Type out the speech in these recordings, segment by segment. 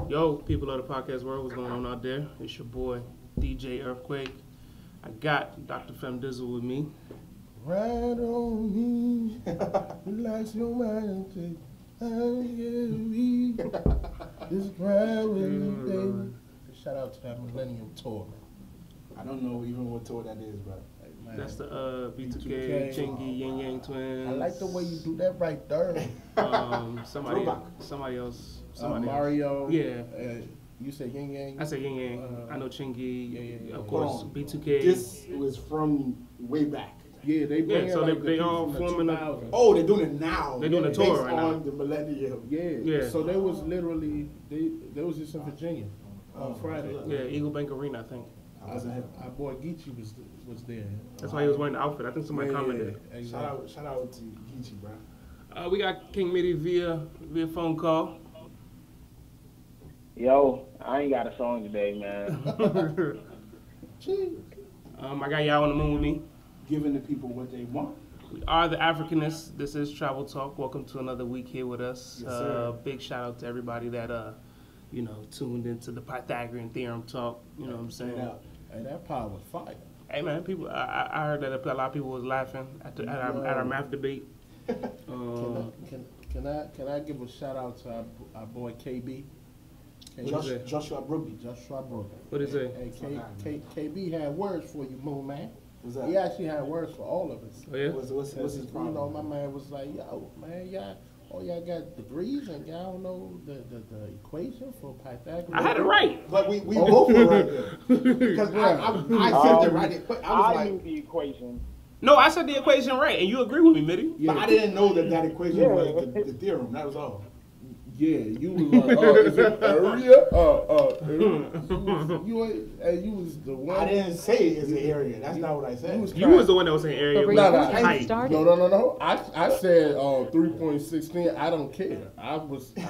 Yo, people of the podcast world, what's going on out there? It's your boy, DJ Earthquake. I got Dr. Fem Dizzle with me. Ride on me, relax your mind, take Just ride with me, baby. Shout out to that Millennium Tour, man. I don't know even what tour that is, but that's the B2K, Chingy, Yang Yang Twins. I like the way you do that right there. Somebody else. Mario. Yeah. You say Yang Yang? I say Yang Yang. I know Chingy. Yeah. Of course, B2K. This was from way back. Yeah, they bring so like they all forming a. Oh, they're doing it now. They're doing a tour right now. On the Millennium. Yeah. So they was literally they was just in Virginia on Friday. Yeah, Eagle Bank Arena, I think. Our boy Geechee was there. That's why he was wearing the outfit. I think somebody commented. Yeah. Exactly. Shout out to Geechee, bro. We got King Mitty via phone call. Yo, I ain't got a song today, man. I got y'all on the moon with me. Giving the people what they want. We are the Africanists. This is Travel Talk. Welcome to another week here with us. Yes, sir. Big shout out to everybody that tuned into the Pythagorean theorem talk. You know what I'm saying? Hey, that power was fire. Hey man, people. I heard that a lot of people was laughing at our math debate. Can I give a shout out to our boy KB? Joshua Brooby. What is it? Hey, KB had words for you, Moon Man. What's that? He actually had words for all of us. Oh yeah. What's his problem? You know, my man was like, "Yo, man, y'all got degrees and y'all don't know the equation for Pythagoras." I had it right, but we both were right there because I said it right. I knew the equation. No, I said the equation right, and you agree with me, Mitty. Yeah. But I didn't know that equation was the theorem. That was all. Yeah, you was like, is it area? You was the one. I didn't say it's an area. That's not what I said. You was the one that was saying area. No. I said 3.16. I don't care. I was. You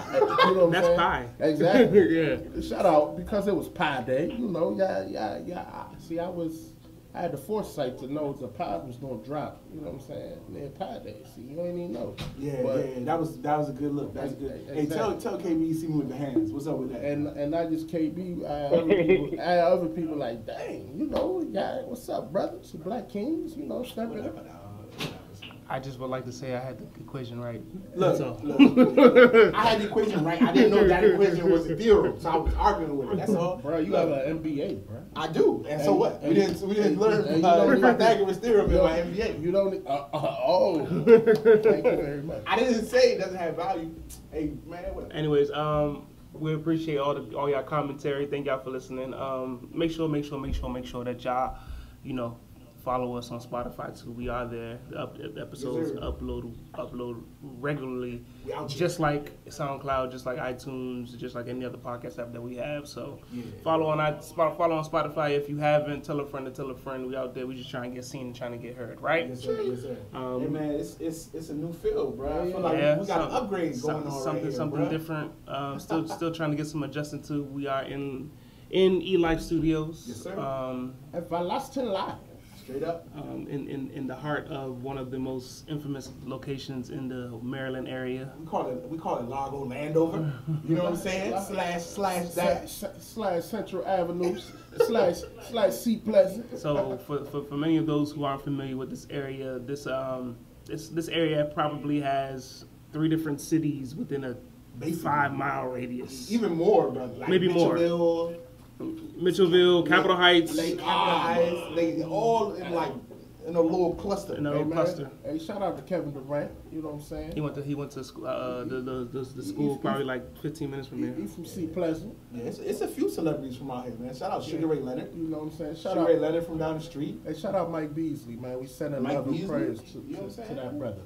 know what That's I'm saying? pi. Exactly. Yeah. Shout out because it was Pi Day. You know, yeah. See, I had the foresight to know the pi was gonna drop. You know what I'm saying? Man, Pi Day. See, you ain't even know. Yeah. That was a good look. That's good. Hey, tell KB you see me with the hands. What's up with that? And not just KB. I had other people like, dang, you know, yeah, what's up, brothers? Black Kings, you know, stepping up. I just would like to say I had the equation right. Look, I had the equation right. I didn't know that equation was a theorem, so I was arguing with it. That's all. Bro, you have an MBA, bro. I do, and so what? We didn't learn Pythagoras theorem in my MBA. You don't. Thank you very much. I didn't say it doesn't have value. Hey man, whatever. Anyways, we appreciate all y'all commentary. Thank y'all for listening. Make sure that y'all, follow us on Spotify too. We are there. The episodes upload regularly, just like SoundCloud, just like iTunes, just like any other podcast app that we have. So follow on Spotify if you haven't. Tell a friend to tell a friend. We out there. We just trying to get seen and trying to get heard, right? Yes, sir. Hey man, it's a new field, bro. I feel like we got an upgrade going on right here, something different. Still trying to get some adjusting to. We are in E-Life Studios. Yes, sir. Everlasting Live. Straight up. In the heart of one of the most infamous locations in the Maryland area. We call it Largo Landover. You know what I'm saying? Slash Central Avenue. slash Sea Pleasant. So for many of those who aren't familiar with this area, this area probably has 3 different cities within a 5-mile radius. Even more, brother. Like maybe more. Mitchellville, Capitol Heights, they all in a little cluster. Hey, shout out to Kevin Durant. You know what I'm saying? He went to school, the school probably like 15 minutes from here. He's from Sea Pleasant. Yeah, it's a few celebrities from out here, man. Shout out Sugar Ray Leonard. You know what I'm saying? Sugar Ray Leonard from down the street. Hey, shout out Mike Beasley, man. We sending love and prayers to that brother.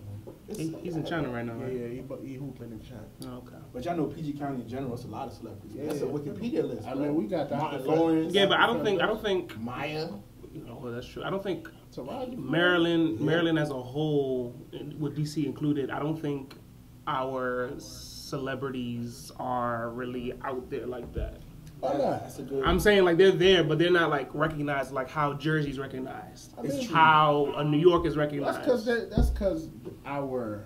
He's in China right now, right? Yeah, he hooping in China. Oh, okay. But y'all know PG County in general, it's a lot of celebrities. Yeah. That's a Wikipedia list. I mean, we got the Martin Lawrence. Yeah, but I don't think Maya. Well, that's true. I don't think Maryland as a whole, with DC included, I don't think our celebrities are really out there like that. I'm saying like they're there, but they're not like recognized like how Jersey's recognized. It's how New York is recognized. That's because our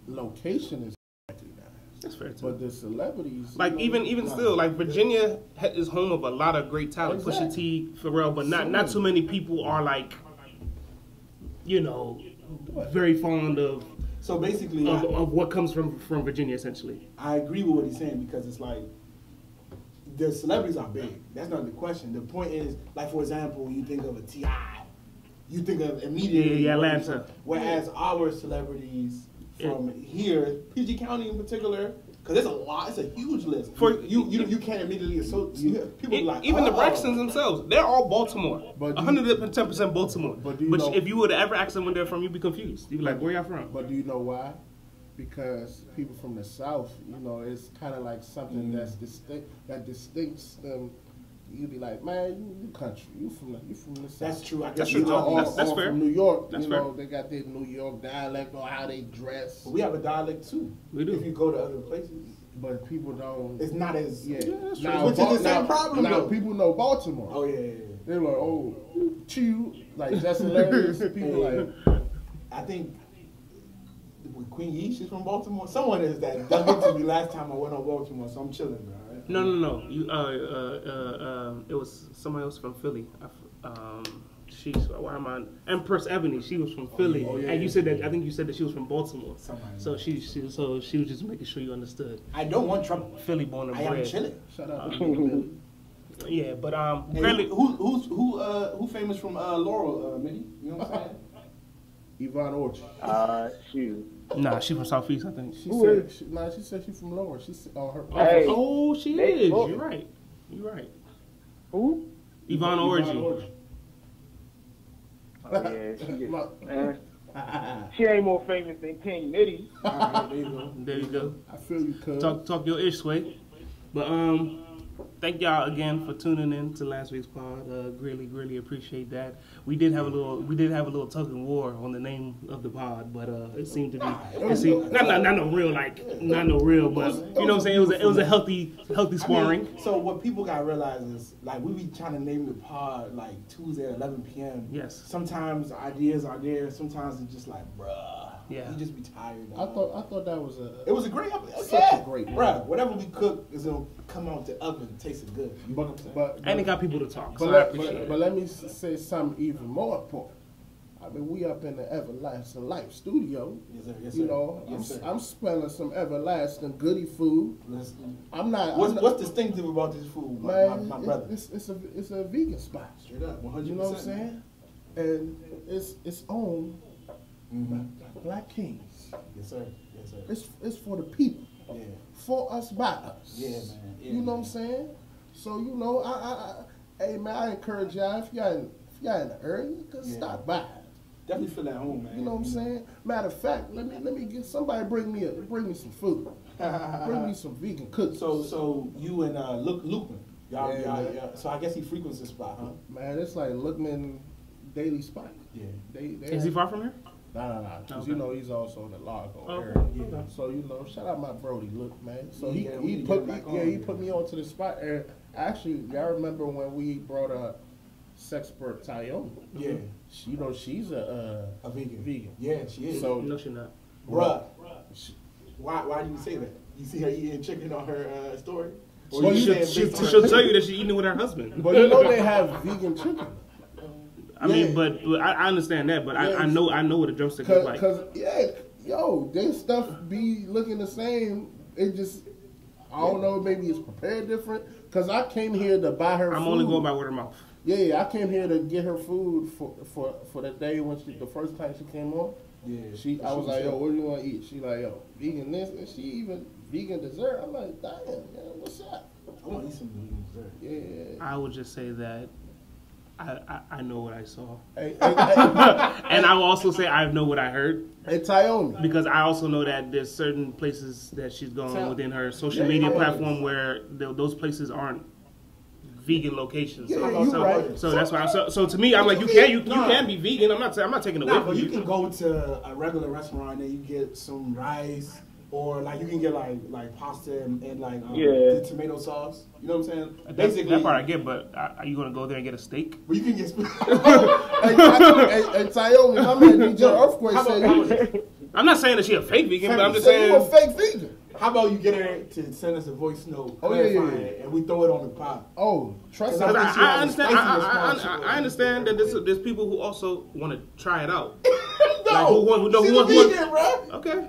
location is recognized. That's fair too. But the celebrities, like even still, like Virginia is home of a lot of great talent. Exactly. Pusha T, Pharrell, but not too many people are like, very fond of. So basically, of what comes from Virginia, essentially. I agree with what he's saying because it's like the celebrities are big. That's not the question. The point is, like for example, you think of a T.I., you think of immediately Atlanta. Whereas our celebrities from here, PG County in particular, because there's a lot, it's a huge list. You can't immediately associate people like even the Braxtons themselves, they're all Baltimore, But 110% Baltimore. But do you Which know- if you would ever ask them where they're from, you'd be confused. You'd be like, where y'all from? But do you know why? Because people from the South, it's kind of like something that's distincts them. You'd be like, man, you country, you from the South. That's true. That's true. That's fair. From New York, That's fair. they got their New York dialect or how they dress. we have a dialect too. We do. If you go to other places, But people don't. it's not as Yeah, that's true. Which is the same problem, Now though. people know Baltimore. Oh yeah. They're like, oh, chew, like that's hilarious. People like, I think with Queen Yee, she's from Baltimore. Someone is that dug into me last time I went on Baltimore, so I'm chilling, bro. Right? No. You it was somebody else from Philly. Empress Ebony. She was from Philly, and you said that. I think you said that she was from Baltimore. So she was just making sure you understood. I don't want trouble. Philly born and I am bred. chilling. shut up. Yeah, but Hey, Granny, who famous from Laurel, Mitty? You know what I'm saying? Yvonne Orchard. Shoot. nah, she from Southeast, I think. She said she's from Lower. She said, her. Hey. Oh, she They is. both- You're right. Who? Yvonne Orji. Oh, yeah, she get, My- she ain't more famous than King Nitty. Alright, there you go. There you go. I feel you, cuz. Talk your ish, Sway. But thank y'all again for tuning in to last week's pod. Really appreciate that. We did have a little tug and war on the name of the pod, but it seemed to be not no real but you know what I'm saying. It was a healthy sparring. So what people gotta realize is, like, we be trying to name the pod like Tuesday at 11 p.m. Yes. Sometimes ideas are there. Sometimes it's just like, bruh. Yeah. You just be tired. I thought that was It was a great episode. Such a great one. Bruh, whatever we cook is gonna come out the oven tasting good. You know what I'm saying? but And it got people to talk, so I But, appreciate it. but let me say something even more important. I mean, we up in the Everlasting Life studio. Yes, sir. Yes, sir. You know, Yes, sir. I'm smelling some everlasting goody food. Listen. I'm not. What's distinctive about this food, man? my brother? It's a vegan spot. Straight up, 100%. You know what I'm saying? And it's owned Mm-hmm. by Black Kings. Yes, sir. Yes, sir. It's for the people. Yeah. For us, by us. Yeah, man. Yeah, you know man. what I'm saying? So hey man, I encourage y'all if y'all in the area, just stop by. Definitely feel at home, man. You know what I'm saying? Matter of fact, let me get somebody bring me some food. Bring me some vegan cookies. So you and Lukeman, y'all, Yeah. y'all. So I guess he frequents this spot, huh? Man, it's like Lookman daily spot. Yeah. They Is he far from here? Nah. Cause Okay. you know he's also in the Largo Okay. area. Yeah. So you know, shout out my Brody, look man. So Yeah, we he need to put get me him back on, he yeah. put me onto the spot. And actually, y'all remember when we brought a Sexpert Tyone? Yeah. You know she's a vegan. Vegan. Yeah, she is. So No, she's not. Bruh. Why do you say that? You see her eating chicken on her story? Or Well, you you saying should- based on She'll her- tell you that she's eating it with her husband. but you know they have vegan chicken. I mean, but I understand that, but I know what a drumstick looks like. Cause their stuff be looking the same. It just I don't know, maybe it's prepared different. Cause I came here to buy her. I'm food. only going by word of mouth. Yeah, I came here to get her food for the day when the first time she came on. Yeah. I was like, yo, what do you want to eat? She like, yo, vegan this, and she even vegan dessert. I'm like, damn, man, what's up? I want to eat some vegan dessert. Yeah. I would just say that I know what I saw, Hey, and I will also say I know what I heard, hey, Tyone. because I also know that there's certain places that she's going within her social media platform where those places aren't vegan locations. Yeah, you right. So that's why. So to me, I'm like, you can be vegan. I'm not taking away Nah, from but you you. can go to a regular restaurant and you get some rice, or like you can get like pasta and like Yeah. tomato sauce. You know what I'm saying? That part I get, but are you gonna go there and get a steak? But you can get. Hey, Tyone, my man DJ Earthquake said you. I'm not saying that she a fake vegan, but I'm just said you a saying. fake vegan. How about you get her to send us a voice note, Oh, yeah. and we throw it on the pod? Oh, trust me. I understand. I understand that there's people who also want to try it out. Vegan, bro. Okay.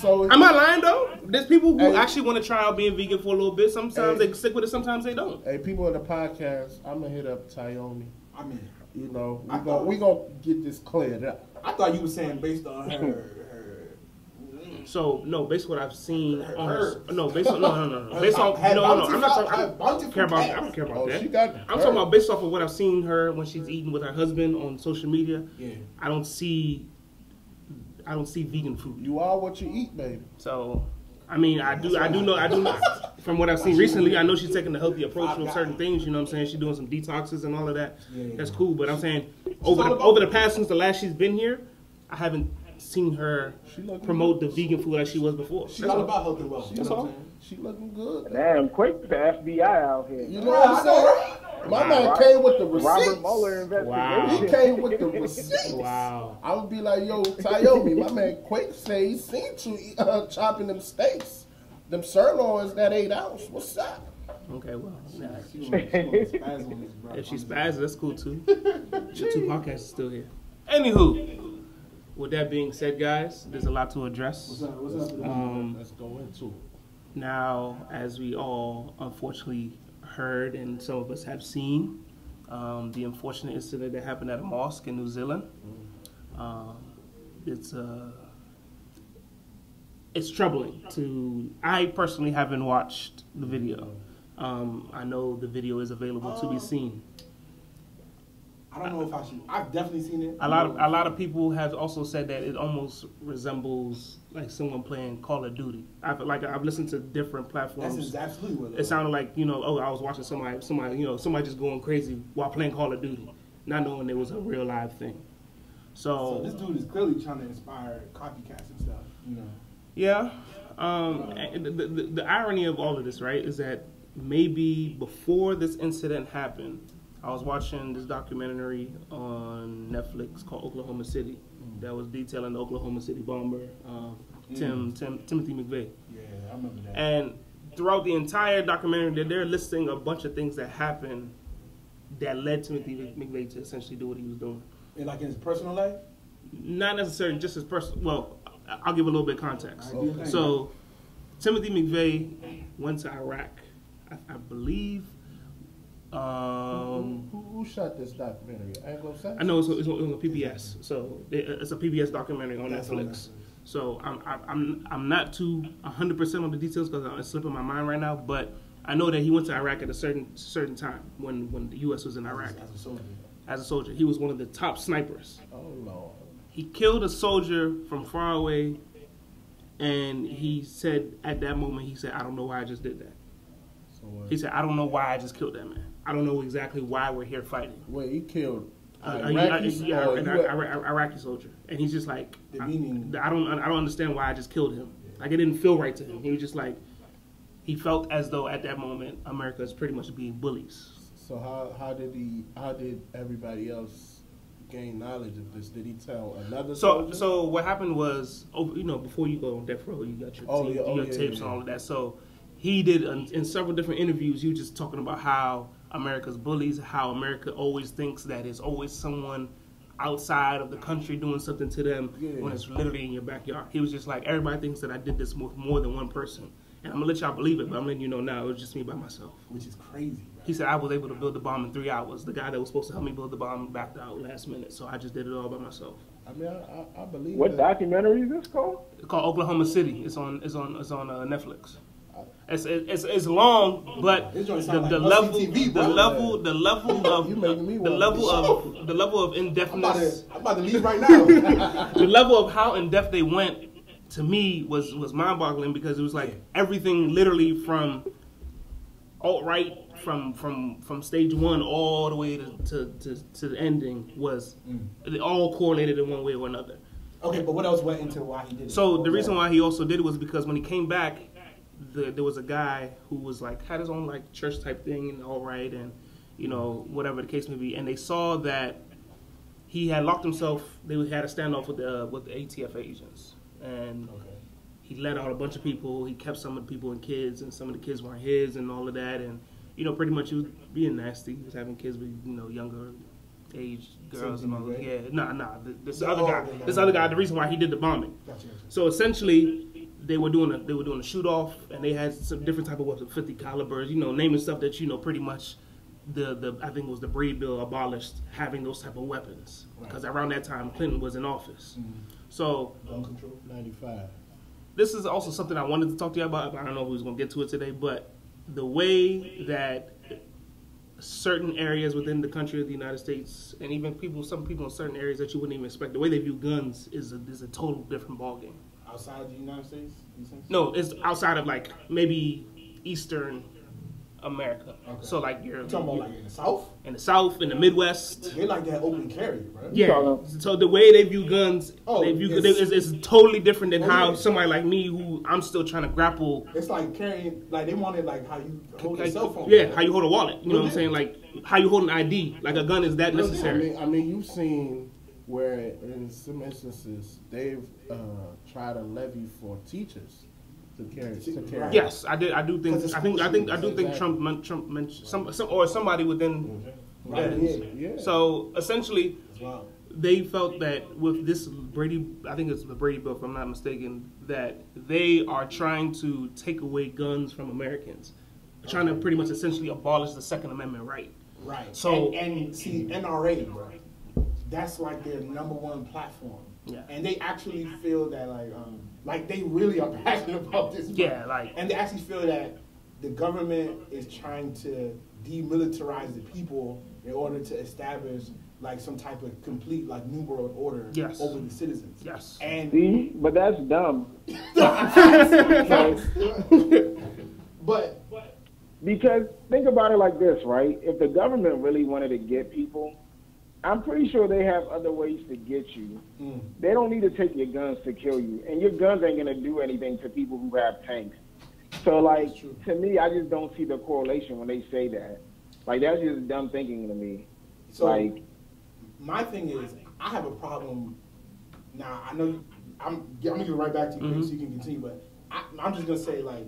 So am I lying though? There's people who actually want to try out being vegan for a little bit. Sometimes they stick with it. Sometimes they don't. Hey, people in the podcast, I'm gonna hit up Tayomi. I mean, You know, we gonna get this cleared up. I thought you were saying based on her. So no, based on what I've seen on her. No, Based on I'm not talking. I don't care about that. She got I'm talking about based off of what I've seen her when she's eating with her husband on social media. Yeah. I don't see vegan food. You are what you eat, baby. So, I mean, I do know from what I've seen recently. I know she's taking a healthy approach with certain things. You know what I'm saying? She's doing some detoxes and all of that. That's cool. But I'm saying over the past since the last she's been here, I haven't seen her promote the vegan food like she was before. She's all about health and wealth. That's all. She looking good. Damn, quick, the FBI out here. You know what I'm saying? My man came with the receipts. Robert Mueller investigation. Wow. He came with the receipts. Wow. I would be like, yo, Tayomi, my man Quake say he seen you chopping them steaks, them sirloins that 8 ounce. What's up? Okay, well, If if she spazzes, that's cool too. The 2 podcasts is still here. Anywho, with that being said, guys, there's a lot to address. What's up? Let's go into it. Now, as we all unfortunately heard and some of us have seen, the unfortunate incident that happened at a mosque in New Zealand. It's troubling. I personally haven't watched the video. I know the video is available to be seen. I don't know if I should. I've definitely seen it. A lot of people have also said that it almost resembles like someone playing Call of Duty. I've listened to different platforms. That's absolutely what it is. It sounded like I was watching somebody just going crazy while playing Call of Duty, not knowing it was a real live thing. So this dude is clearly trying to inspire copycats and stuff. Yeah. The irony of all of this, right, is that maybe before this incident happened, I was watching this documentary on Netflix called Oklahoma City that was detailing the Oklahoma City bomber, Timothy McVeigh. Yeah, I remember that. And throughout the entire documentary, they're listing a bunch of things that happened that led Timothy McVeigh to essentially do what he was doing. Like in his personal life? Not necessarily just his personal. Well, I'll give a little bit of context. Okay. So, Timothy McVeigh went to Iraq, I believe. Who shot this documentary? Anglo-Saxon? I know it's on PBS, so it's a PBS documentary on Netflix. So I'm not too 100% on the details because it's slipping my mind right now. But I know that he went to Iraq at a certain time when the U.S. was in Iraq. As a soldier, he was one of the top snipers. Oh Lord! He killed a soldier from far away, and he said at that moment, he said, "I don't know why I just did that." He said, "I don't know why I just killed that man. I don't know exactly why we're here fighting." Wait, he killed an Iraqi soldier, and he's just like, I don't understand why I just killed him. Like it didn't feel right to him. He was just like, he felt as though at that moment America is pretty much being bullies. So how did everybody else gain knowledge of this? Did he tell another soldier? So what happened was, before you go on death row, you got your tapes and all of that. So he did in several different interviews. He was just talking about how America's bullies, how America always thinks that it's always someone outside of the country doing something to them when it's literally in your backyard. He was just like, everybody thinks that I did this with more than one person. And I'm going to let y'all believe it, but I'm letting you know now it was just me by myself. Which is crazy, bro. He said I was able to build the bomb in 3 hours. The guy that was supposed to help me build the bomb backed out last minute, so I just did it all by myself. I mean, I believe What documentary is this called? It's called Oklahoma City. It's on Netflix. It's long, but the level of in-depthness. I'm about to leave right now. The level of how in-depth they went to me was mind-boggling because it was like everything literally from alt-right from stage one all the way to the ending was it all correlated in one way or another. Okay, but what else went into why he did it? So the reason why he also did it was because when he came back, there was a guy who was like had his own like church type thing and all right and whatever the case may be, and they saw that he had locked himself. They had a standoff with the ATF agents, and he let out a bunch of people. He kept some of the people and kids, and some of the kids weren't his, and all of that. And pretty much he was being nasty. He was having kids with younger age girls and all that. Yeah, This other guy. The reason why he did the bombing. Gotcha. So essentially, they were doing a shoot off, and they had some different type of weapons, 50 calibers. Naming stuff that pretty much. I think it was the Breed bill abolished having those type of weapons because around that time Clinton was in office. Mm-hmm. So gun control 95. This is also something I wanted to talk to you about. I don't know if we was going to get to it today, but the way that certain areas within the country of the United States, and even some people in certain areas that you wouldn't even expect, the way they view guns is a total different ballgame. Outside of the United States, you think? No, it's outside of like maybe Eastern America. Okay. So like you're talking about like in the South? In the South, in the Midwest. They like that open carry, bro. Yeah. So the way they view guns, it's totally different than how somebody like me, who I'm still trying to grapple. It's like carrying, like they wanted like how you hold a cell phone. Yeah, how you hold a wallet. You know what I'm saying? Like how you hold an ID. Like a gun is that necessary. I mean, you've seen where in some instances they've tried to levy for teachers. To carry. Yes, I do think Trump mentioned some or somebody within. Yeah. So essentially, they felt that with this Brady, I think it's the Brady bill, if I'm not mistaken, that they are trying to take away guns from Americans, trying to pretty much essentially abolish the Second Amendment right. Right. So and see NRA, bro, that's like their #1 platform. Yeah. And they actually feel that like they really are passionate about this. Yeah, and they actually feel that the government is trying to demilitarize the people in order to establish like some type of complete like new world order over the citizens. Yes. And see, but that's dumb. but because think about it like this, right? If the government really wanted to get people, I'm pretty sure they have other ways to get you. Mm. They don't need to take your guns to kill you. And your guns ain't going to do anything to people who have tanks. So, like, to me, I just don't see the correlation when they say that. Like, that's just dumb thinking to me. So, like, my thing is, I have a problem. Now, I know I'm going to give it right back to you so you can continue, but I'm just going to say, like,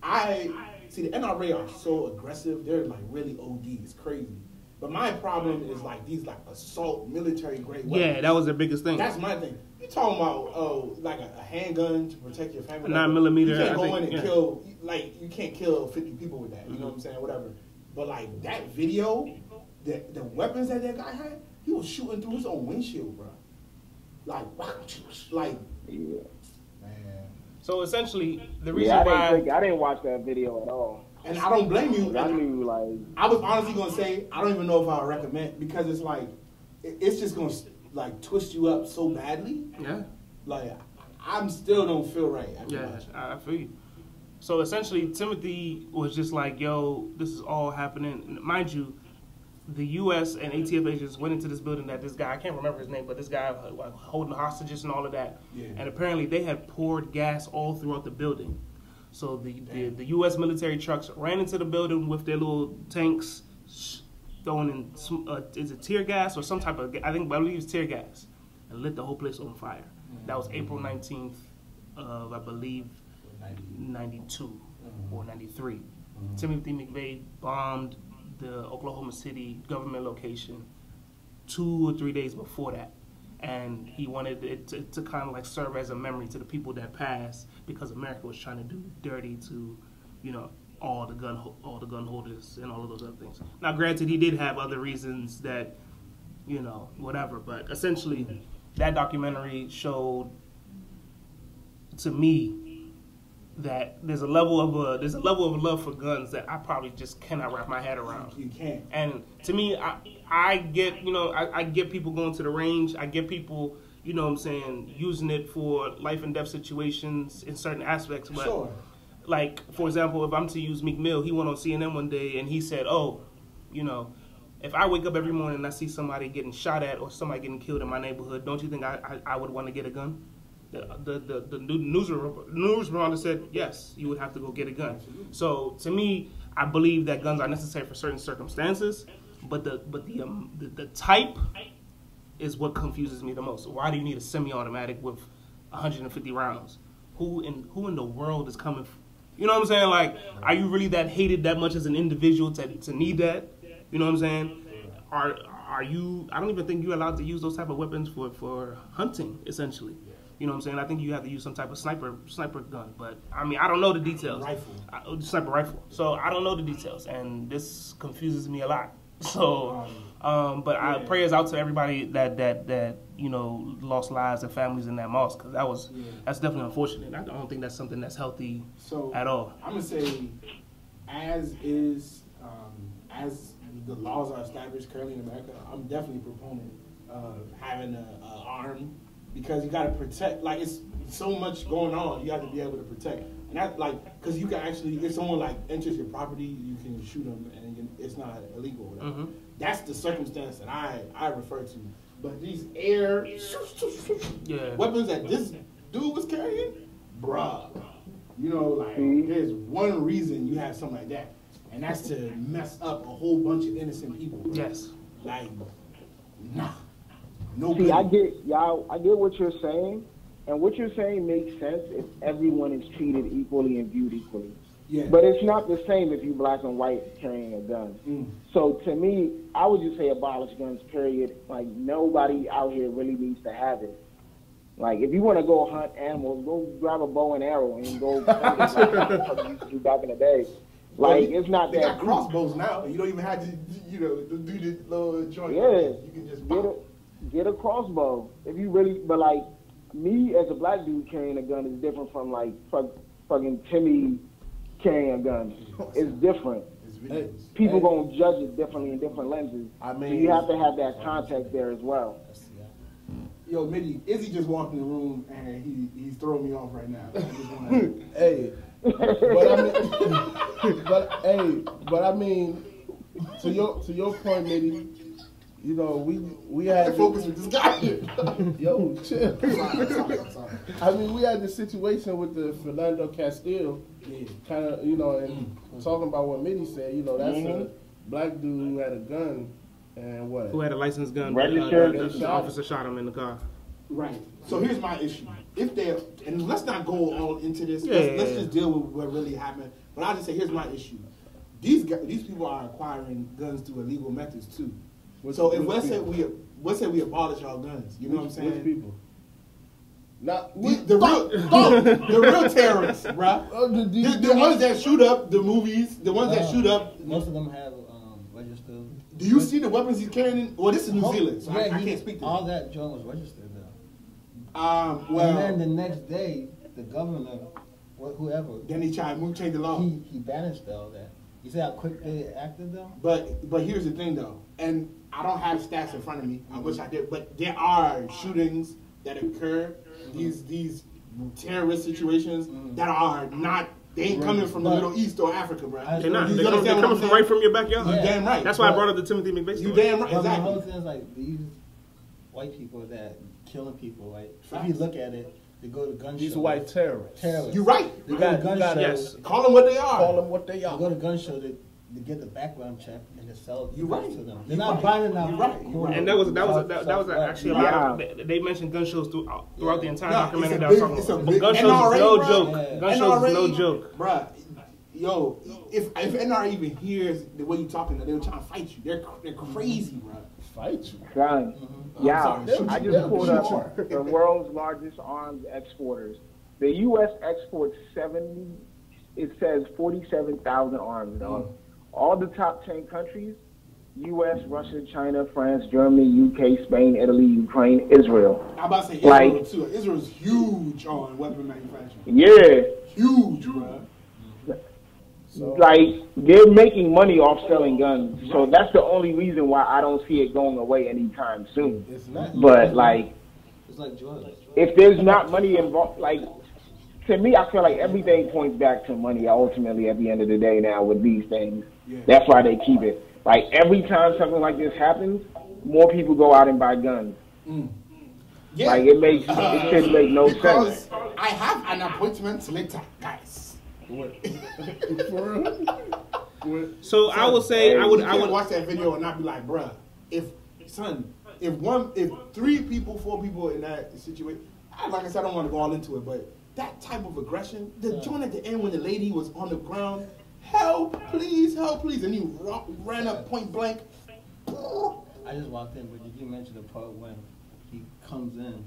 I see the NRA are so aggressive. They're, like, really OD. It's crazy. But my problem is like these like assault military grade weapons. Yeah, that was their biggest thing. That's my thing. You talking about like a handgun to protect your family? 9mm. You can't go in and kill you can't kill 50 people with that. You know what I'm saying? Whatever. But like that video, the weapons that guy had, he was shooting through his own windshield, bro. Like yeah. Man. So essentially, the reason why I didn't watch that video at all. And I don't blame you. I knew, like, I was honestly gonna say I don't even know if I would recommend because it's like it's just gonna like twist you up so badly. Yeah. Like I'm still don't feel right. I feel you. So essentially, Timothy was just like, "Yo, this is all happening." And mind you, the U.S. and ATF agents went into this building that this guy, I can't remember his name, but this guy holding hostages and all of that. Yeah. And apparently, they had poured gas all throughout the building. So the U.S. military trucks ran into the building with their little tanks, throwing in is it tear gas or some type of I believe it's tear gas, and lit the whole place on fire. That was April 19th of I believe 92 or 93. Timothy McVeigh bombed the Oklahoma City government location 2 or 3 days before that. And he wanted it to kind of like serve as a memory to the people that passed because America was trying to do dirty to, all the gun holders and all of those other things. Now, granted, he did have other reasons that, whatever. But essentially, that documentary showed to me that there's a level of love for guns that I probably just cannot wrap my head around. You can't. And to me, I get I get people going to the range. I get people using it for life and death situations in certain aspects. But sure. Like for example, if I'm to use Meek Mill, he went on CNN one day and he said, if I wake up every morning and I see somebody getting shot at or somebody getting killed in my neighborhood, don't you think I would want to get a gun? The news reporter said yes, you would have to go get a gun. So to me, I believe that guns are necessary for certain circumstances, but the type is what confuses me the most. Why do you need a semi-automatic with 150 rounds? who in the world is coming? You know what I'm saying? Like, are you really that hated that much as an individual to need that? You know what I'm saying? Are you? I don't even think you're allowed to use those type of weapons for hunting, essentially. You know what I'm saying? I think you have to use some type of sniper gun. But I mean, I don't know the details. Sniper rifle. So I don't know the details, and this confuses me a lot. So, but prayers out to everybody that you know lost lives and families in that mosque, because that's definitely unfortunate. I don't think that's something that's healthy at all. I'm gonna say, as the laws are established currently in America, I'm definitely a proponent of having an arm, because you got to protect. Like, it's so much going on, you have to be able to protect. And that, like, because you can actually, if someone like enters your property, you can shoot them, and it's not illegal or whatever. Mm-hmm. That's the circumstance that I refer to. But these weapons that this dude was carrying, bruh, you know, like, there's one reason you have something like that, and that's to mess up a whole bunch of innocent people. Bro. Yes. Like, nah. No. See, I get what you're saying, and what you're saying makes sense if everyone is treated equally and viewed equally. Yeah. But it's not the same if you're black and white carrying a gun. So to me, I would just say abolish guns, period. Like, nobody out here really needs to have it. Like, if you want to go hunt animals, go grab a bow and arrow and go hunt like used to do back in the day. Like, it's not they that. They got crossbows now. You don't even have to, you know, do the little joint. Yeah. You can just get a crossbow. If you really, but like, me as a black dude carrying a gun is different from like fucking Timmy carrying a gun. It's different. People gonna judge it differently in different lenses. I mean, so you have to have that context there as well. Yo, Mitty, Izzy just walked in the room and he's throwing me off right now. I just wanna... Hey, but I mean, to your point, Mitty. You know, we had focus with this guy. Yo, chill. I'm sorry. I mean, we had the situation with the Fernando Castillo, kind of, you know, and talking about what Mitty said. You know, that's a black dude who had a gun and what? Who had a licensed gun? Registered. The officer shot him in the car. Right. So here's my issue. If they're, and let's not go all into this. Let's just deal with what really happened. But I'll just say, here's my issue. These people are acquiring guns through illegal methods too. So if let's say we abolish our guns, you know what I'm saying? Which people? Not the real terrorists, bruh. The ones that shoot up the movies, the ones that shoot up. Most of them have registered. Do you see the weapons he's carrying? Well, this is New Zealand, so I can't speak to all that joint was registered though. Well, and then the next day, the governor, whoever, then he tried to change the law. He banished all that. You see how quick they acted though? But here's the thing though, and I don't have stats in front of me. I wish I did, but there are shootings that occur, these terrorist situations that are not. They ain't coming from the Middle East or Africa, bro. They're not. They're coming from right from your backyard. You damn right. That's why I brought up the Timothy McVeigh story. You damn right. Exactly. The whole thing is like these white people that killing people. Right? If you look at it, they go to gun shows. These white terrorists. You're right. They go to gun shows. Yes. Call them what they are. Call them what they are. They go to gun shows to get the background check and to sell it to them. They're not buying it out. You're right. And that was actually a lot of, they mentioned gun shows throughout the entire documentary that I was talking about. Gun shows is no joke. Gun shows is no joke. Bruh, yo, if NRA even hears the way you talking, they're trying to fight you. They're crazy, bruh. Fight you? Right. Yeah, I just pulled up the world's largest arms exporters. The U.S. exports 47,000 arms. All the top 10 countries, U.S., Russia, China, France, Germany, U.K., Spain, Italy, Ukraine, Israel. I'm about to say Israel, too. Israel's huge on weapon manufacturing. Yeah. Huge, bro. So, like, they're making money off selling guns. So that's the only reason why I don't see it going away anytime soon. It's not. But, like, it's like drugs. If there's not money involved, like, to me, I feel like everything points back to money ultimately at the end of the day now with these things. Yeah. That's why they keep it. Like, every time something like this happens, more people go out and buy guns. Yeah. Like, it should make no sense. I have an appointment later, guys. So I would say I would watch that video and not be like, bruh, if 3 people, 4 people in that situation, like I said, I don't want to go all into it, but that type of aggression, the joint at the end when the lady was on the ground, help, please, and he ran up point blank. I just walked in, but did you mention the part when he comes in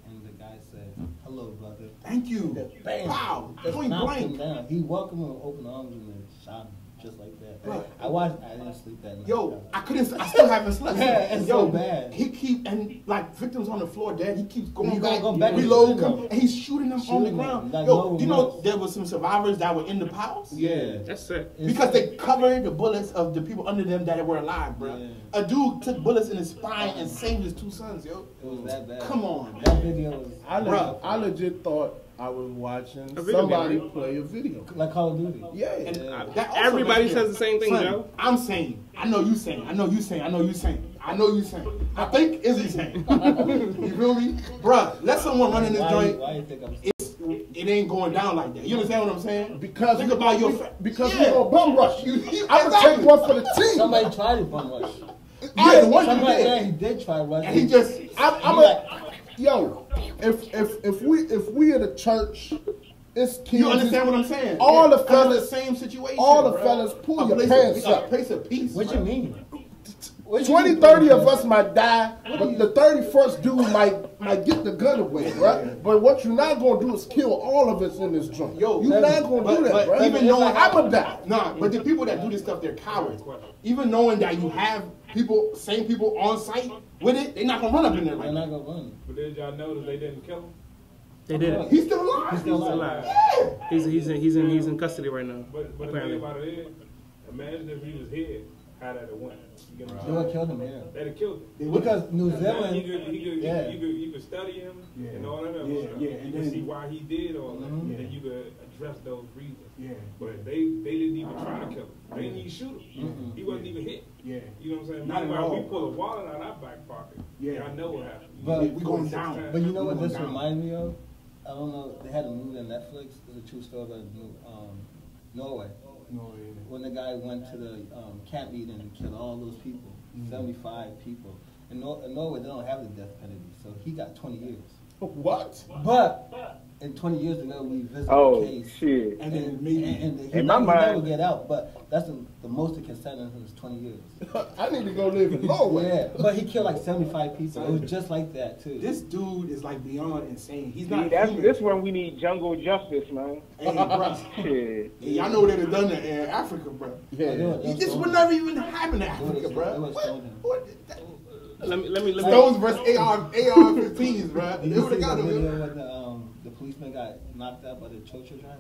and the guy says, "Hello, brother." Thank you. Bam! Wow. Just Point knocked blank. him down. He welcomed him with open arms and then shot him just like that. Right. I didn't sleep that night. Yo, I still haven't slept. Yeah, it's Yo, so bad. And like victims on the floor dead, he keeps going He back, go back and reload, shooting them. and he's shooting them on the ground. Like, Yo, no you know, remorse. there was some survivors that were in the piles. Yeah. That's it. Because they covered the bullets of the people under them that were alive, bro. Yeah. A dude took bullets in his spine and saved his 2 sons, yo. It was that bad. Come on, man. That video was Bruh. I legit thought I was watching A video somebody game, right? play a video. like Call of Duty. Yeah. And Yeah. that also Everybody makes me- says the same thing, Son, Joe. I'm saying. I know you saying. I know you saying. I think Izzy saying. You feel me? Bruh, let someone run in this joint. Why you think I'm It ain't going down like that. You understand what I'm saying? Because think about your because Yeah. we're gonna bum rush. You- I'm gonna exactly. take one for the team. Somebody tried to bum rush. Yeah, the one you Somebody, did. yeah, he did try to rush. And he just. I'm He a yo. If we at a church, it's kids. You understand what I'm saying? All the I'm in fellas- the same situation. all the bro. fellas pull A your place pants of, up. A place of peace. What bro. you mean? 20, 30 of us might die, but the 31st dude might get the gun away, right? But what you're not gonna do is kill all of us in this joint. Yo, you're not gonna do that, but bro. even knowing I'ma die. Nah, but the people that do this stuff, they're cowards. Even knowing that you have same people on site with it, they're not gonna run up in there They're like not that. gonna run. But did y'all notice they didn't kill him? They did it. He's still alive. He's still alive. alive. Yeah. He's in custody right now. But the thing apparently. about it is, imagine if he was here, how that'd have went. You get what I'm They would saying? have killed him, yeah. That'd have killed him. Because New You Zealand, yeah. could study him Yeah. and all that other Yeah, stuff. yeah, You and can then- see why he did all that. Mhm. And you could address those reasons. Yeah. But they didn't even try to kill him. They didn't even shoot him. Mhm. He wasn't even hit. Yeah. You know what I'm saying? Not at Meanwhile, all. we pull a wallet out our back pocket. Yeah. I know what happened. But- We going down. But you know what Going this down. reminds me of? I don't know. They had a movie on Netflix. It was a true story about Norway. No, yeah. When the guy went to the camp meeting and killed all those people, 75 people. In Norway, they don't have the death penalty, so he got 20 years. What? But in 20 years ago, we visited Oh the case. shit! And then maybe. And he In my never, mind- never get out, but that's the most he can sentence is 20 years. I need to go live in Norway. Yeah, but he killed like 75 people. It was just like that too. This dude is like beyond insane. He's See, not. that's human. this when we need jungle justice, man. Hey, bro. Shit. Hey, y'all know what they'd have done in Africa, bro. Yeah. This would never even happen in Africa, It bro. was stolen. Let me. Stones versus AR-15s, bro. Did They you would see have got the video him. when the policeman got knocked out by the chocho driver,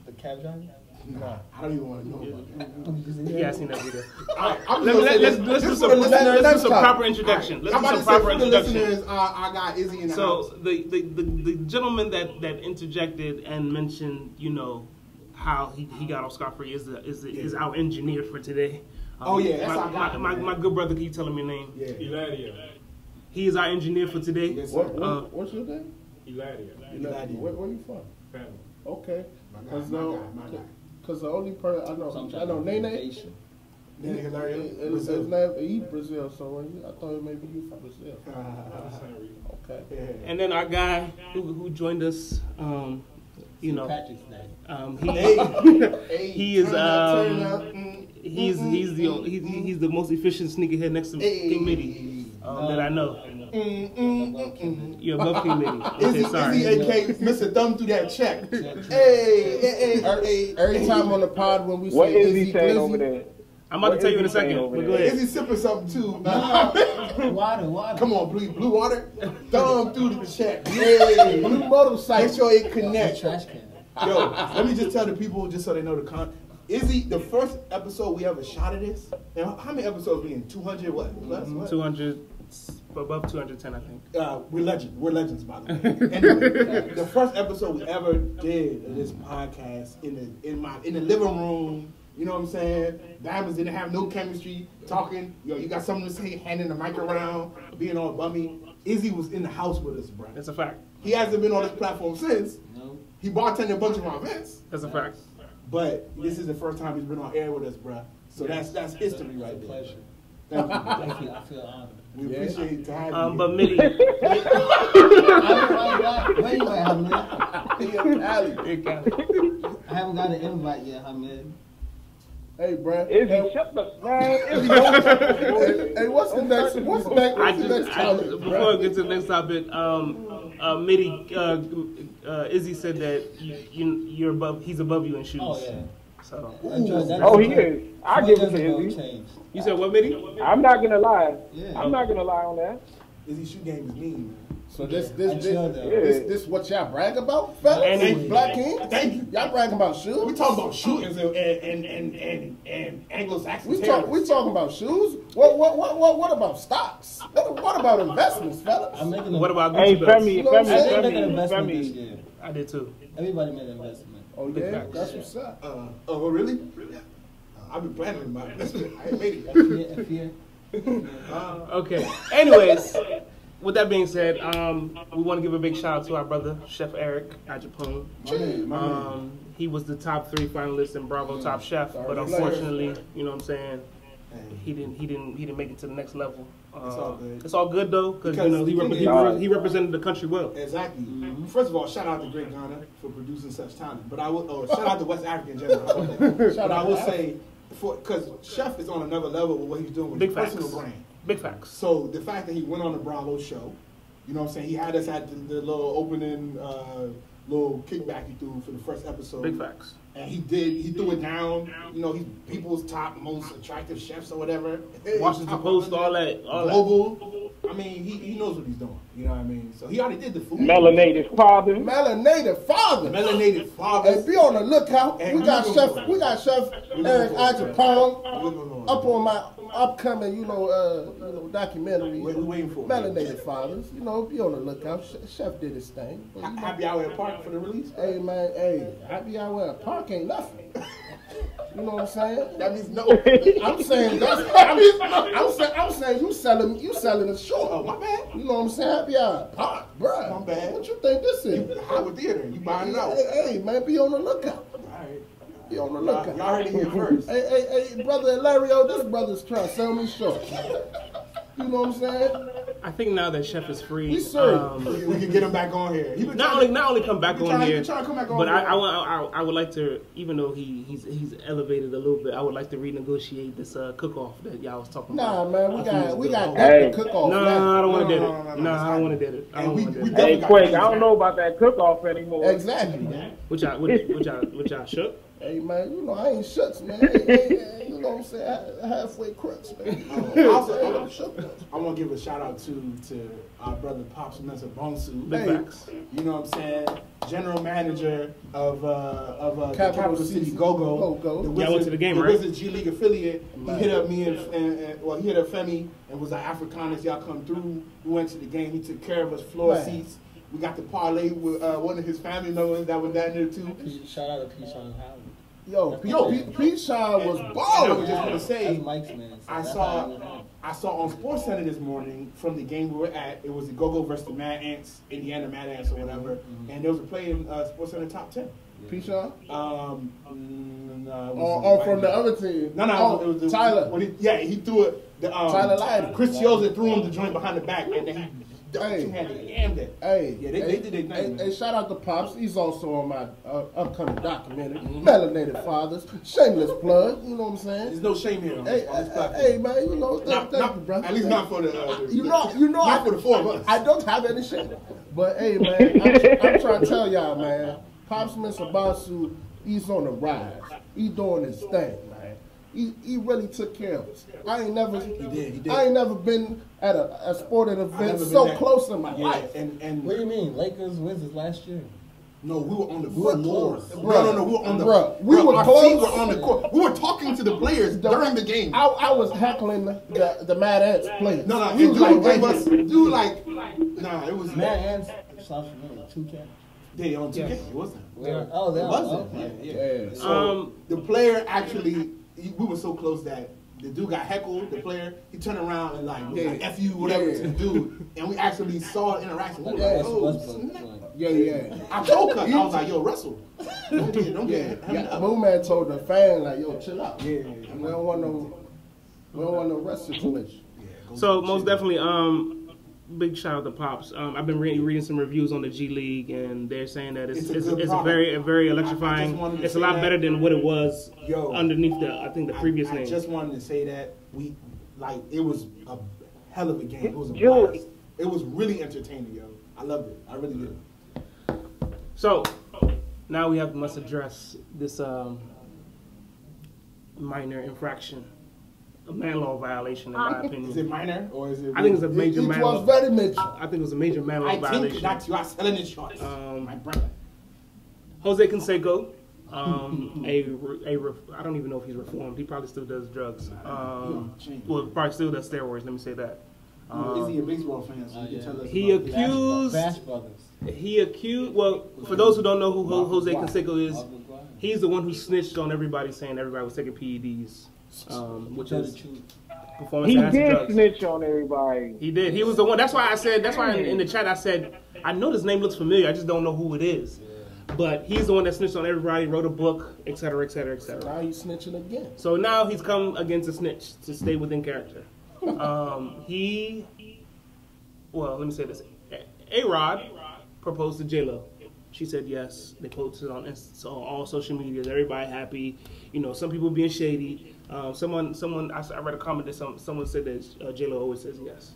the cab driver? Nah, I don't even want to know about that. Yeah, I seen that video. I'm Let's gonna say this. do Just some for the listeners, let's do some talk. proper introduction. Let's I'm do about some to say proper for the introduction. listeners, I got Izzy in the house. So the gentleman that interjected and mentioned, you know, how he got off scot free is our engineer for today. Oh, yeah, that's our guy, my man. good brother. Can you tell him your name? Yeah. Eladio. He is our engineer for today. Yes, sir. What's your name? Eladio. Eladio. Where you from? Family. Okay. My guy. Because the only person I know Nene. Nene Hilario. His name he Brazil, so I thought maybe you from Brazil. Okay. Yeah. And then our guy who joined us, you know, Patrick's Day. he is turn up. he's the most efficient sneakerhead next to King Mitty that I know. You're above King Mitty. Okay, sorry. Izzy, aka Mr. Thumb through that check. Hey. Every time on the pod when we What say is he Izzy saying Glizzy, over there? I'm about to What tell you is in a he saying second, over but there? go ahead. Izzy sipping something too. Water. Come on, blue water. Thumb through the check. Hey. blue motorcycle. Make sure it connects. Trash can. Yo, let me just tell the people, just so they know the Izzy, the first episode we ever shot of this. Now, how many episodes we in? 200 what? Plus what? 200, above 210, I think. We're legends. We're legends, by the way. Anyway, the first episode we ever did of this podcast in the living room. You know what I'm saying? Diamonds didn't have no chemistry. Talking, yo, you got something to say? Handing the mic around, being all bummy. Izzy was in the house with us, bro. That's a fact. He hasn't been on this platform since. No. He bartended a bunch of our events, That's a fact. but this is the first time he's been on air with us, bro. So that's history right there. Pleasure. Thank you. Thank you. I feel honored. We appreciate to have you. But Mitty, Where you at, Hamid? I haven't got an invite yet, Hamid. Hey, bro. Izzy, shut the man. Izzy, Hey, what's the next? What's the next topic? Before I get to the next topic, Mitty, Izzy said that you're above. He's above you in shoes. Oh, yeah. So. Oh, he is. I give it to Izzy. You said what, Mitty? I'm not gonna lie. Yeah. I'm not gonna lie on that. Izzy shoe game is mean, man. So this what y'all brag about, fellas? Anyway. Black King? Thank you. Y'all bragging about shoes? We talking about shootings and Anglo-Saxon We terrorists. talking about shoes? What about stocks? What about investments, fellas? I'm making What about Hey, Gucci belts? Femi, You know what I'm saying? I did make an investment this Femi. year. I did too. Everybody made an investment. Oh Big yeah, facts. that's what's up. Oh, really? I've been planning about it. I ain't made it. Fear. Okay. Anyways, with that being said, we want to give a big shout out to our brother Chef Eric at Japone. He was the top 3 finalist in Bravo Top Chef, but unfortunately, you know what I'm saying, he didn't make it to the next level. It's all good. It's all good though, because Because you know he represented the country well. Exactly. First of all, shout out to Great Ghana for producing such talent. But I will, shout out to West Africa in general. But I will say, because Chef is on another level with what he's doing with Big his facts. personal brand. Big facts. So the fact that he went on the Bravo show, you know what I'm saying? He had us at the little opening, little kickback he threw for the first episode. Big facts. And he threw it down. You know, he's people's top most attractive chefs or whatever. Washington Post, all that. Global. I mean, he knows what he's doing. You know what I mean? So he already did the food. Melanated father. Melanated father. Melanated father. Hey, be on the lookout. And We got Chef Eric for it. Ajapong We're up on my upcoming, documentary. We're waiting for it. Melanated fathers. You know, be on the lookout. Chef did his thing. Happy hour at Park for the release. Hey man, happy hour at Park ain't nothing. You know what I'm saying? That means no. I'm saying I'm saying you selling the short. Oh, my bad. You know what I'm saying? Happy hour at Park, bruh. My bad. What you think this is? Howard Theater. You buying it out. Hey man, be on the lookout. All right. Be on the lookout. Y'all heard it here first. Hey, brother Hilario, this brother's trying to sell me short. You know what I'm saying? I think now that Chef is free, He's serious. We can get him back on here. He been not only come back on here, trying to come back on but here. I would like to, even though he's elevated a little bit, I would like to renegotiate this cook-off that y'all was talking about. Nah, man, we got Hey. the cook off. No, I don't want to No, did no, it. no, No, it's I don't want to did it. I don't want to did it. Hey, quick, I don't know about that cook-off anymore. Exactly. Which y'all shook? Hey man, you know I ain't shucks, man. Hey, you know what I'm saying? Halfway crooks, man. I want to give a shout out to our brother Pops Mensa Bonsu. Big facts. You know what I'm saying? General manager of Capital City Go-Go. Y'all went to the game, right? Wizards G League affiliate. He hit up me and he hit up Femi and was like, Africanist, y'all come through. We went to the game. He took care of us, floor seats. We got to parlay with one of his family members that was down there too. Shout out to P-Sean Howard. Yo, Pete Sean was And I was balling. just gonna say, That's Mike's man. So I that's saw how on Sports Center this morning from the game we were at. It was the Go-Go versus the Mad Ants, Indiana Mad Ants or whatever, and there was a play in Sports Center top 10. Pete Sean? No, From the other team. No, it was Tyler. He threw it. Tyler Lyden. Chris Yosen threw him the joint behind the back, and then he Hey. two-handed yammed it. Hey, Yeah, they did their thing. Hey, shout out to Pops. He's also on my upcoming documentary, Melanated Fathers. Shameless plug. You know what I'm saying? There's no shame here on Hey, this platform. hey, man. You know, thank you, bro. At least not for the. Not for the four of us. I don't have any shame. But hey, man, I'm trying to tell y'all, man. Pops Mr. Basu, he's on the rise. He's doing his thing, man. He really took care of us. I ain't never been at a sporting event so close in my life. And What do you mean? Lakers Wizards last year. no, we were on the were floor. close. No, we were on the. Bruh, we were our close. feet were on the court. We were talking to the players during the game. I was heckling the Mad Ants players. No, He was like, gave right us, here. it was Mad Ants. Sounds familiar. 2K. They on 2K. It wasn't. Oh, they It are. wasn't. Okay. Yeah. Yeah. So the player actually, we were so close that the dude got heckled. The player, he turned around and like, was like F you, whatever to the dude, and we actually saw the interaction. We were like, That's oh, Westbrook. snap. Yeah. I told Cut, I was like, yo, Russell, don't get Yeah. Moon Man told the fan like, yo, chill out. Yeah. We don't want no We don't want no rest situation. So most definitely, big shout out to Pops. I've been reading some reviews on the G League, and they're saying that it's a very electrifying. It's a lot better than what it was underneath the previous name. I just wanted to say that it was a hell of a game. It was a blast. It was really entertaining, yo. I loved it. I really did. So now we must address this minor infraction. A man law violation, in my opinion. Is it minor or is it? I think it's a major man law. It was very major. I think it was a major man law violation. I think that you are selling it short, my brother. Jose Canseco, I don't even know if he's reformed. He probably still does drugs. Well, probably still does steroids. Let me say that. Is he a baseball fan? So you can tell us He accused. Well, for those who don't know who Jose Canseco is, he's the one who snitched on everybody, saying everybody was taking PEDs. Which is performance he enhancing did drugs. snitch on everybody. He did. He was the one. That's why I said. That's why in the chat I said I know this name looks familiar. I just don't know who it is. But he's the one that snitched on everybody, wrote a book, etc., etc., etc. Now he's snitching again. So now he's come against a snitch to stay within character. Well, let me say this: A-Rod proposed to J-Lo. She said yes. They posted on all social media. Everybody happy. You know, some people being shady. Someone. I read a comment that someone said that J-Lo always says yes.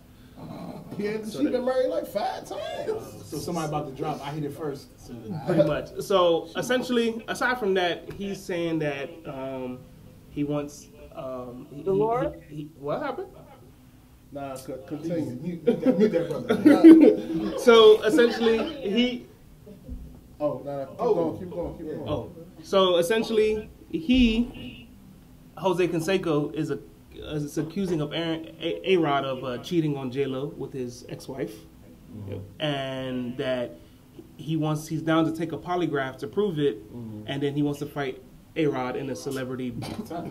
She been married like 5 times. So somebody about to drop. I hit it first. So. Pretty much. So essentially, aside from that, he's saying that he wants. Dolores? What happened? Nah, continue. Mute that brother. So essentially, he. Oh, keep going. Oh, so essentially, Jose Canseco, is accusing of A-Rod of cheating on J-Lo with his ex-wife, and that he's down to take a polygraph to prove it, and then he wants to fight A-Rod in a celebrity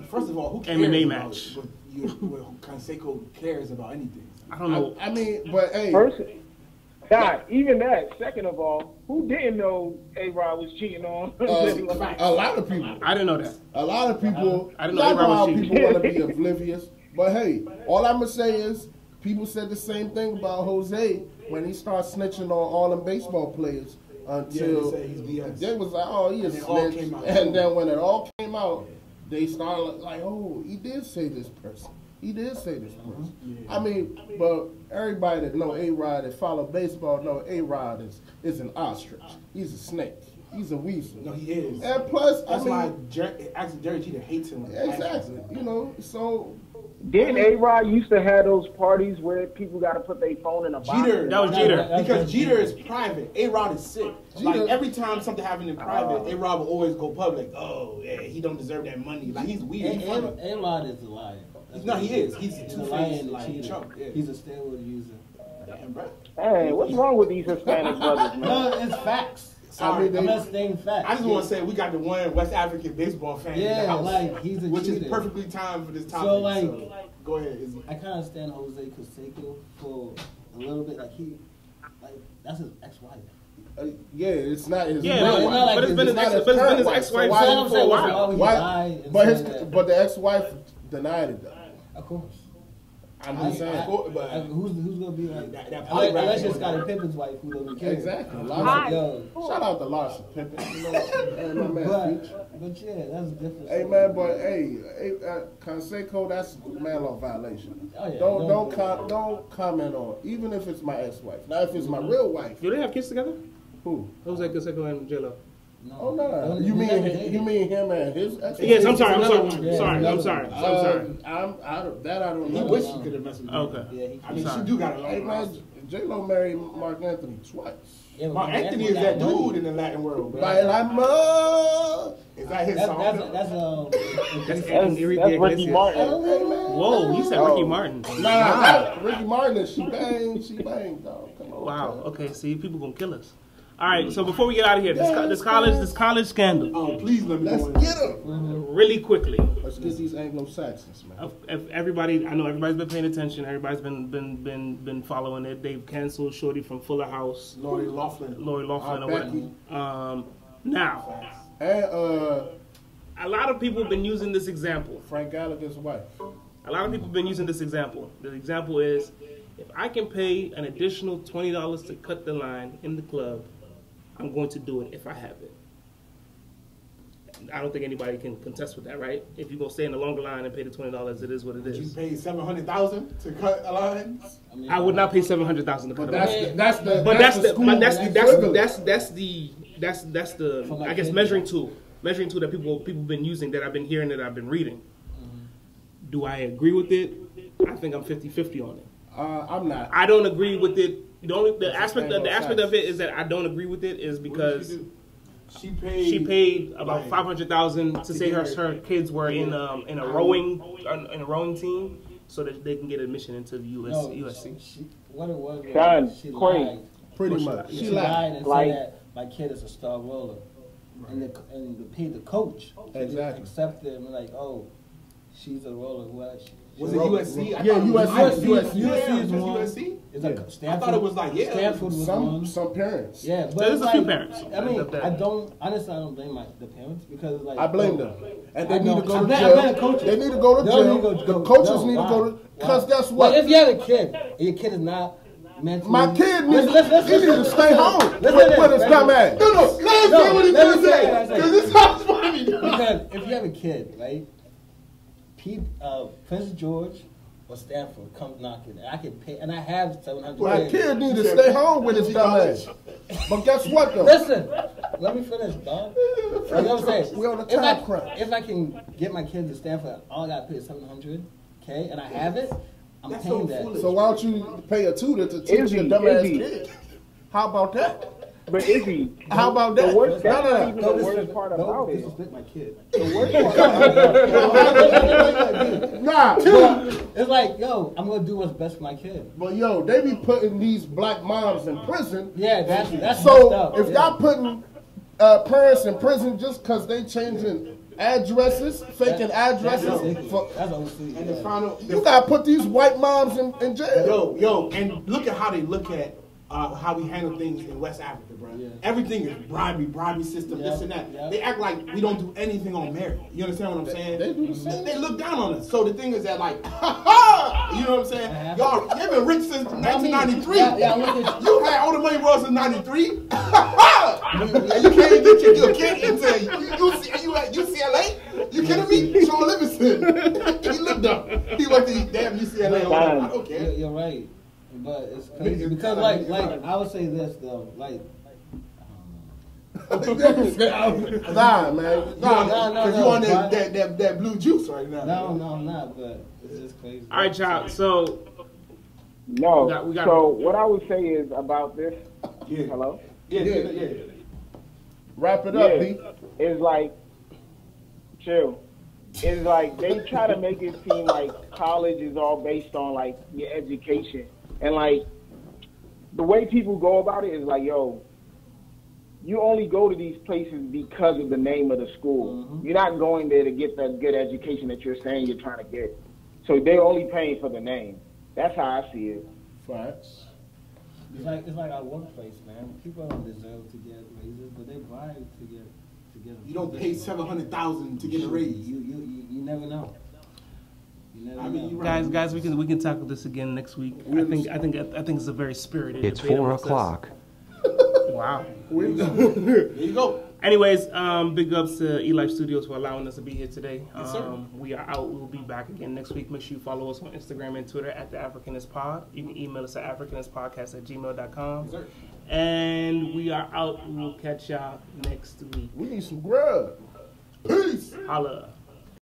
First of all, who cares MMA about match. what Canseco cares about anything? I don't know. I mean, but hey. God, even that. Second of all, who didn't know A-Rod was cheating on? A lot of people. I didn't know that. A lot of people. I didn't know A-Rod was cheating. People want to be oblivious. But hey, all I'm going to say is people said the same thing about Jose when he started snitching on all them baseball players until they was like, oh, he is snitch. And then when it all came out, they started like, oh, he did say this person. He did say this person. I mean, but everybody that know A-Rod, that follow baseball, know A-Rod is an ostrich. He's a snake. He's a weasel. No, he is. And plus, that's why Jerry Jeter hates him. Exactly. You know, so. Didn't A-Rod used to have those parties where people got to put their phone in a box? Jeter. That was Jeter. Because Jeter is private. A-Rod is sick. Like, every time something happened in private, A-Rod will always go public. Oh, yeah, he don't deserve that money. Like, he's weird. A-Rod is a liar. No, he is. He's a two-faced, like, chump. Yeah. He's a steroid user. Damn, bro. Hey, what's wrong with these Hispanic brothers, man? No, it's facts. Sorry, I'm not saying facts. I just want to say we got the one West African baseball fan in the house, like he's a which cheater. is perfectly timed for this topic. So, go ahead, Izzy. I kind of stand Jose Canseco for a little bit. That's his ex-wife. Yeah, it's not his wife. But it's been his ex-wife for a while. But the ex-wife denied it, though. Of course. I'm just saying. Who's gonna be like that? Unless it's Scottie Pippen's wife who doesn't care. Exactly. Shout out to Larson Pippen. You know, my man. But yeah, that's different. Hey man, but Canseco, that's man law violation. Oh, yeah. Don't comment on it, even if it's my ex-wife. Now, if it's my real wife. Do they have kids together? Who? Jose Canseco and J-Lo. No. Oh no! You mean him and his ex? Yes, I'm sorry. I'm sorry. I don't know. He wish he could have messed with me. Okay. Yeah, I mean, she do got a long roster. J-Lo married Mark Anthony twice. Yeah, Mark Anthony is that dude in the Latin world, bro. Is that his song? That's Ricky Martin. Whoa, you said Ricky Martin. Nah, Ricky Martin. She banged, dog. Come on. Wow. Okay. See, people gonna kill us. All right, so before we get out of here, this college scandal. Oh, please let me. Let's get them really quickly. Let's get these Anglo-Saxons, man. I know everybody's been paying attention. Everybody's been following it. They've canceled Shorty from Fuller House. Lori Loughlin, or Becky. Now, and a lot of people have been using this example. Frank Gallagher's wife. A lot of people have been using this example. The example is, if I can pay an additional $20 to cut the line in the club, I'm going to do it if I have it. I don't think anybody can contest with that, right? If you're going to stay in the longer line and pay the $20, it is what it is. You paid $700,000 to cut a line? I would not pay $700,000 to cut a line. That's the I guess measuring tool that people been using, that I've been hearing, that I've been reading. Do I agree with it? I think I'm 50-50 on it. I'm not. I don't agree with it. The aspect of it is that I don't agree with it is because she paid about $500,000 to say her kids were in a rowing team so that they can get admission into the USC. What it was, she lied. Pretty much. She lied and said that my kid is a star roller, and they paid the coach. Exactly. Accepted and like, oh, she's a roller. Well, was it USC? Yeah, USC. USC is USC? It's like Stanford. I thought it was like, yeah. Stanford was some parents. Yeah, but there's a few parents. I mean, I don't blame the parents because like I blame them, and they need to go to jail. They need to go to jail. The coaches need to go to because guess what? Like if you have a kid, and your kid is not mentally. My kid needs to stay home with his dumb ass. No, let him say what he gonna say because this sounds funny. Because if you have a kid, right? Prince George or Stanford comes knocking, and I can pay, and I have $700. My kid need to stay home with his dumb ass. But guess what though? Listen, let me finish, dog. You know what I'm saying? We on the time crunch. If I can get my kid to Stanford, all I gotta pay is $700, okay, and I have it, I'm paying that. So why don't you pay a tutor to teach your dumb ass kid? How about that? But Izzy, how about that? The worst part about it. Disrespect my kid. The worst part about it. It's like, yo, I'm gonna do what's best for my kid. But yo, they be putting these black moms in prison. Yeah, that's so. Messed up. If y'all putting parents in prison just because they changing addresses, faking addresses, and the final, you gotta put these white moms in jail. Yo, and look at how they look at how we handle things in West Africa, bro. Yeah. Everything is bribery system, this and that. Yeah. They act like we don't do anything on merit. You understand what I'm saying? They do the same. They look down on us. So the thing is that, like, you know what I'm saying? Y'all, you've been rich since 1993. You had all the money was in 93. And you can't get your kid into you at UCLA? You kidding me? Sean Livingston. He looked up. He went to damn UCLA. I don't care. You're right. But it's crazy because like I would say this though, like nah, man. Because you on that blue juice right now. No, I'm not, but it's just crazy. All right, child. So we got so what I would say is about this. Yeah. Hello? Yeah. Wrap it up, B. It's like chill. It's like they try to make it seem like college is all based on like your education. And like the way people go about it is like, yo, you only go to these places because of the name of the school. Mm-hmm. You're not going there to get that good education that you're saying you're trying to get. So they're only paying for the name. That's how I see it. Facts. It's like our workplace, man. People don't deserve to get raises, but they bribe to get them. You don't pay $700,000 to get a raise. You never know. Guys, we can tackle this again next week. I think it's a very spirited. It's 4 o'clock. Wow. There you go. Anyways, big ups to eLife Studios for allowing us to be here today. Yes, sir. We are out. We'll be back again next week. Make sure you follow us on Instagram and Twitter at the Africanist Pod. You can email us at africanistpodcast@gmail.com. Yes, sir. And we are out. We'll catch y'all next week. We need some grub. Peace. Holla.